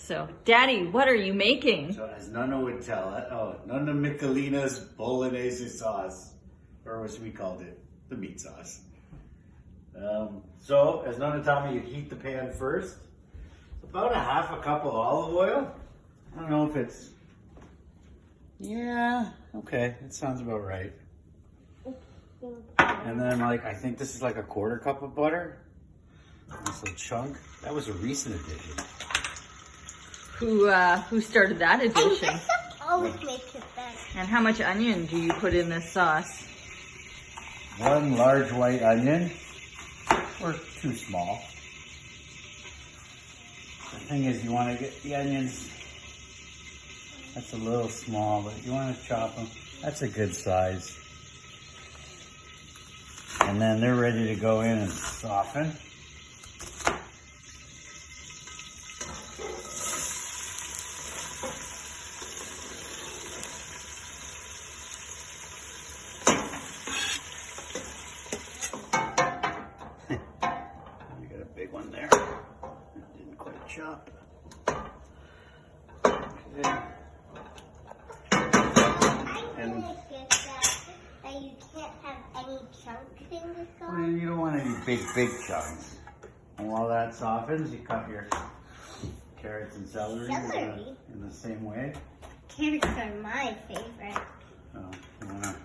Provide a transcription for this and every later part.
So, Daddy, what are you making? So as Nona would tell it, Nona Michelina's bolognese sauce, or as we called it, the meat sauce. So as Nona told me, you heat the pan first. About a half a cup of olive oil. I don't know if it's, yeah, okay, it sounds about right. And then I think this is like a quarter cup of butter. This little chunk. That was a recent addition. Who started that addition? Always makes it better. And how much onion do you put in this sauce? 1 large white onion, or 2 small. The thing is, you want to get the onions, that's a little small, but you want to chop them. That's a good size. And then they're ready to go in and soften. You got a big one there. Didn't quite chop. Okay. And you can't have any chunks in the sauce. well, you don't want any big chunks. And while that softens, you cut your carrots and celery in the same way. Carrots are my favorite. So you want to,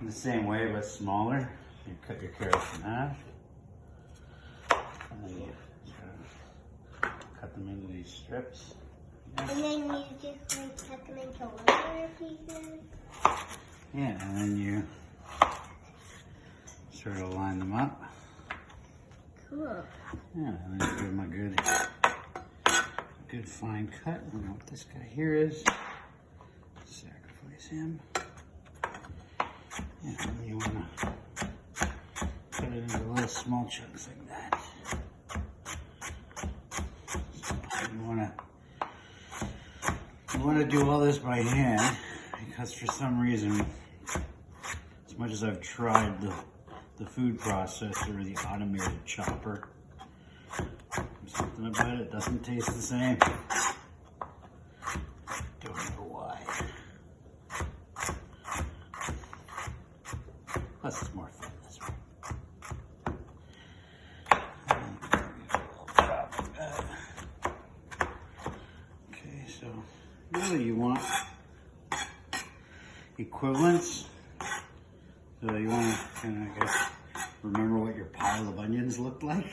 in the same way but smaller, you cut your carrots in half. And then you cut them into these strips. And then you just cut them into lighter pieces. Yeah, and then you sort of line them up. Cool. Yeah, and then give them a good fine cut. I don't know what this guy here is. Sacrifice him. Yeah, and you want to put it into little small chunks like that. So you want to do all this by hand because for some reason, as much as I've tried the food processor or the automated chopper, something about it doesn't taste the same. Don't know why. Plus it's more fun this way. Okay, so really you want equivalents. So you want to kind of, I guess, remember what your pile of onions looked like.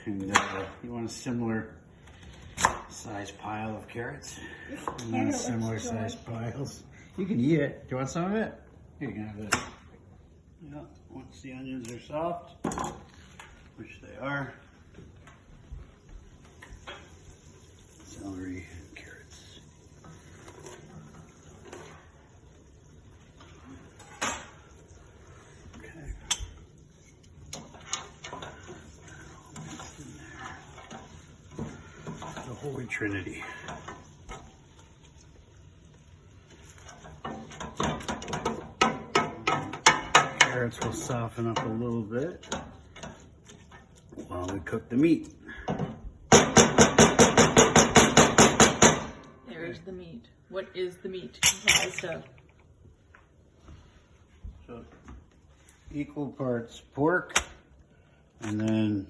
And you want a similar size pile of carrots. And then similar size piles. You can eat it. Do you want some of it? Here, you can have it. Yeah, once the onions are soft, which they are, celery and carrots. Okay. The Holy Trinity. Carrots will soften up a little bit while we cook the meat. There's the meat. What is the meat comprised of? So, equal parts pork and then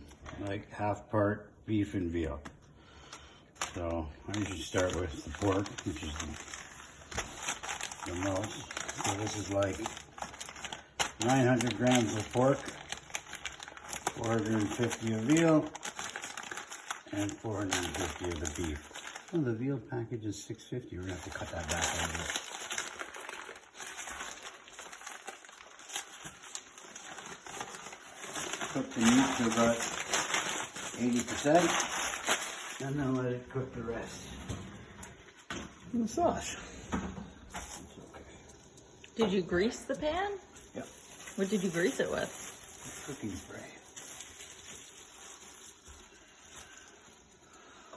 like half part beef and veal. So I usually start with the pork, which is the most. So this is like 900 grams of pork, 450 of veal, and 450 of the beef. Oh, the veal package is $6.50. We're gonna have to cut that back a little bit. Cook the meat to about 80%, and then let it cook the rest in the sauce. It's okay. Did you grease the pan? Yep. What did you grease it with? Cooking spray.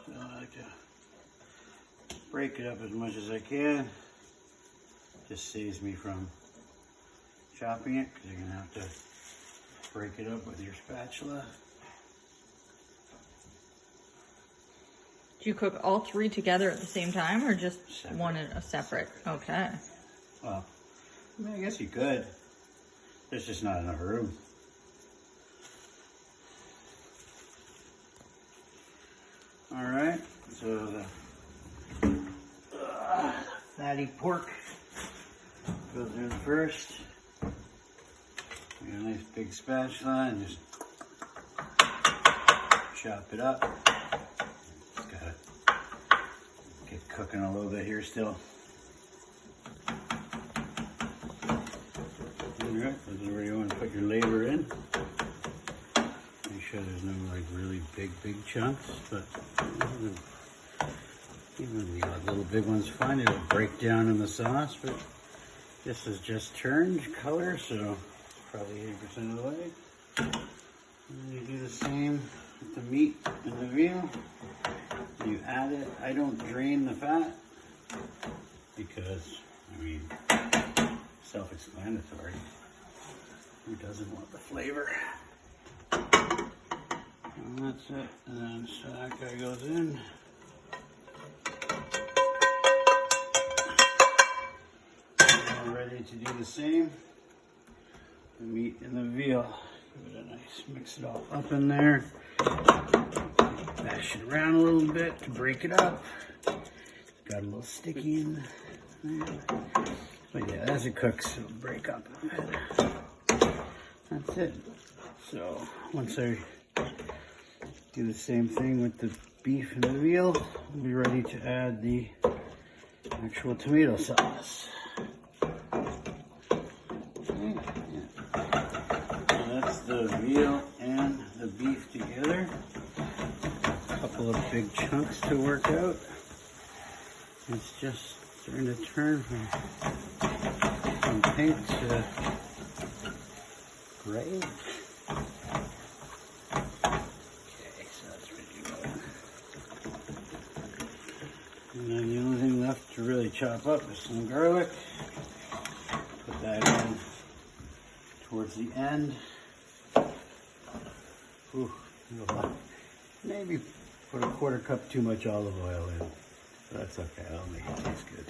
So I like to break it up as much as I can. Just saves me from chopping it because you're going to have to break it up with your spatula. Do you cook all three together at the same time, or just Separate. one in a separate? Okay. Well, I mean, I guess you could. There's just not enough room. All right, so the fatty pork goes in first. Get a nice big spatula and just chop it up. Just gotta get cooking a little bit here still. Alright, this is where you want to put your labor in. Make sure there's no like really big chunks, but even the little big ones fine. It'll break down in the sauce, but this is just turned color, so probably 80% of the way. And then you do the same with the meat and the veal. You add it. I don't drain the fat because, I mean, self-explanatory. Who doesn't want the flavor? And that's it. And then so that guy goes in. And we're ready to do the same. The meat and the veal. Give it a nice mix it all up in there. Bash it around a little bit to break it up. Got a little sticky in there. But yeah, as it cooks, it'll break up a bit. That's it. So once I do the same thing with the beef and the veal, I'll be ready to add the actual tomato sauce. Okay, yeah. So that's the veal and the beef together. A couple of big chunks to work out. It's just starting to turn from pink to gray. Okay, so that's ready to go. And then the only thing left to really chop up is some garlic. Put that in towards the end. Ooh, maybe put a quarter cup too much olive oil in. But that's okay, that'll make it taste good.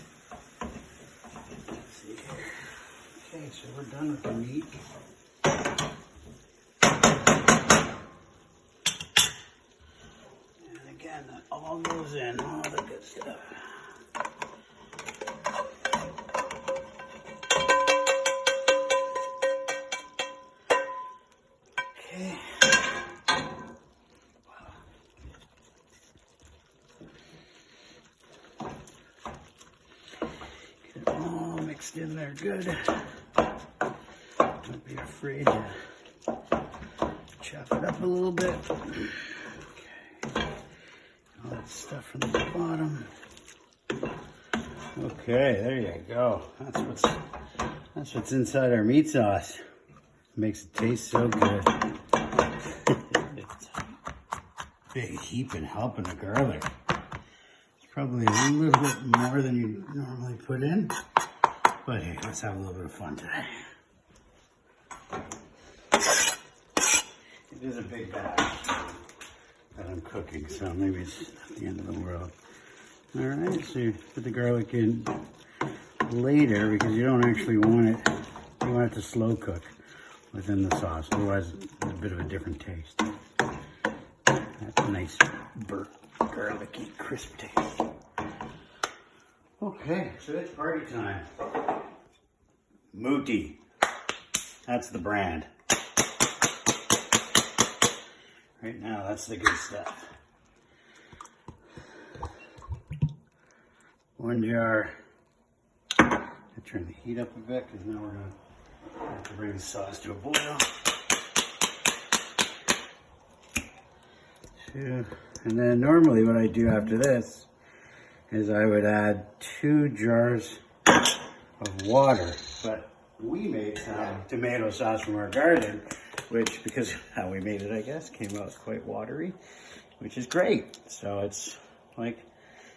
Let's see here. Okay, so we're done with the meat. And again, that all goes in, all the good stuff. Okay. Get it all mixed in there good. Don't be afraid to chop it up a little bit. Okay. All that stuff from the bottom. Okay, there you go. That's what's inside our meat sauce. Makes it taste so good. It's a big heaping helping of garlic. It's probably a little bit more than you normally put in. But hey, let's have a little bit of fun today. It is a big batch that I'm cooking, so maybe it's not the end of the world. Alright, so you put the garlic in later because you don't actually want it, you want it to slow cook within the sauce, otherwise it's a bit of a different taste. That's a nice burnt, garlicky, crisp taste. Okay, so it's party time. Muti, that's the brand. Right now, that's the good stuff. 1 jar. I turn the heat up a bit because now we're going to have to bring the sauce to a boil. 2. And then normally what I do after this is I would add 2 jars of water. But we made some tomato sauce from our garden, which, because how we made it, I guess, came out quite watery, which is great. So it's like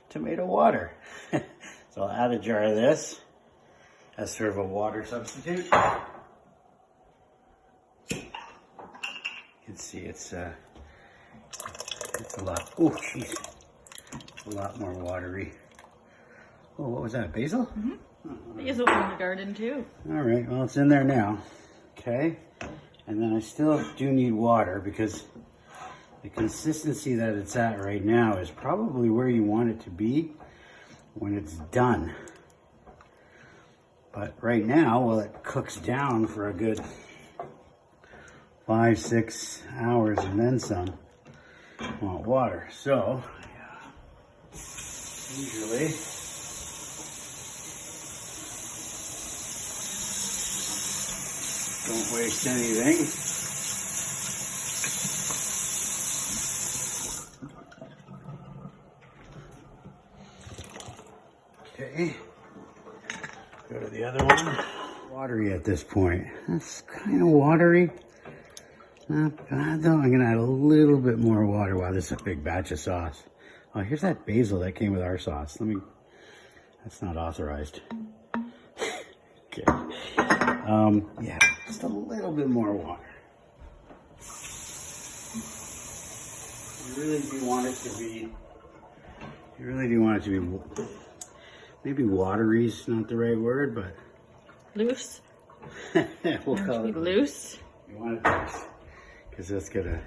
tomato water. So I'll add a jar of this as sort of a water substitute. You can see it's a lot. Oh, jeez. a lot more watery. Oh, what was that? Basil? Basil from the garden too. All right, well, it's in there now. Okay, and then I still do need water because the consistency that it's at right now is probably where you want it to be when it's done. But right now, while it cooks down for a good 5-6 hours and then some, I want water. So, usually, don't waste anything. Okay, go to the other one. Watery at this point. That's kind of watery. Not bad though. I'm gonna add a little bit more water. Wow, this is a big batch of sauce. Oh, here's that basil that came with our sauce. That's not authorized. Okay. Yeah, just a little bit more water. You really do want it to be, maybe watery's not the right word, but Loose. we'll call it loose. You want it loose, because that's gonna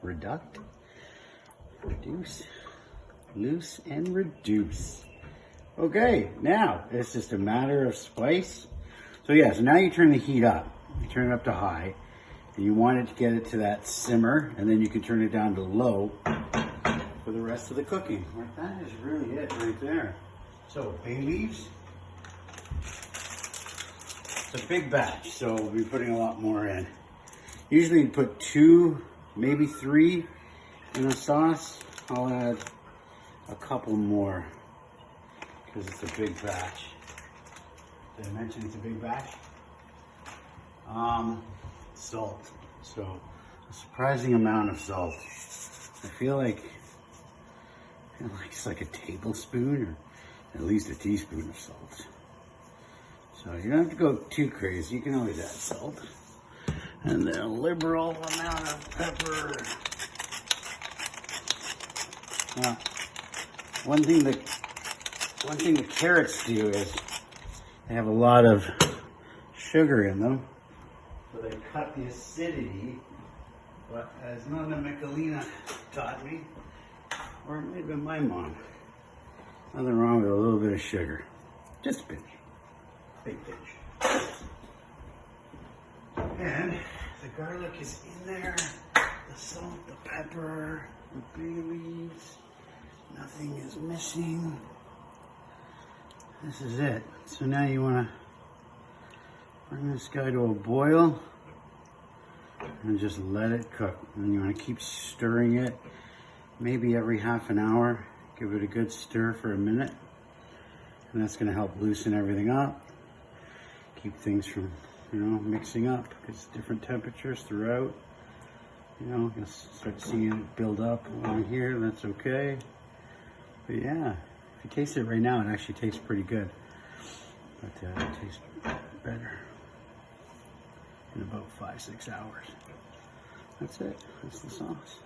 reduce, loose and reduce. Okay, now it's just a matter of spice. So yeah, so now you turn the heat up. You turn it up to high, and you want it to get it to that simmer, and then you can turn it down to low for the rest of the cooking. That is really it right there. So bay leaves. It's a big batch, so we'll be putting a lot more in. Usually you put 2, maybe 3 in a sauce. I'll add a couple more because it's a big batch. Did I mention it's a big batch? Salt. So a surprising amount of salt. I feel like it's like a tablespoon or at least a teaspoon of salt. So you don't have to go too crazy. You can always add salt. And then a liberal amount of pepper. One thing the carrots do is they have a lot of sugar in them. So they cut the acidity. But as Nona Michelina taught me, or it may have been my mom, nothing wrong with a little bit of sugar. Just a pinch. Big pinch. And the garlic is in there, the salt, the pepper, the bay leaves. Nothing is missing. This is it. So now you want to bring this guy to a boil and just let it cook. And you want to keep stirring it, maybe every half an hour. Give it a good stir for a minute. And that's going to help loosen everything up. Keep things from, mixing up, because different temperatures throughout. You'll start seeing it build up along here. That's okay. But yeah, if you taste it right now, it actually tastes pretty good. But it tastes better in about 5-6 hours. That's it. That's the sauce.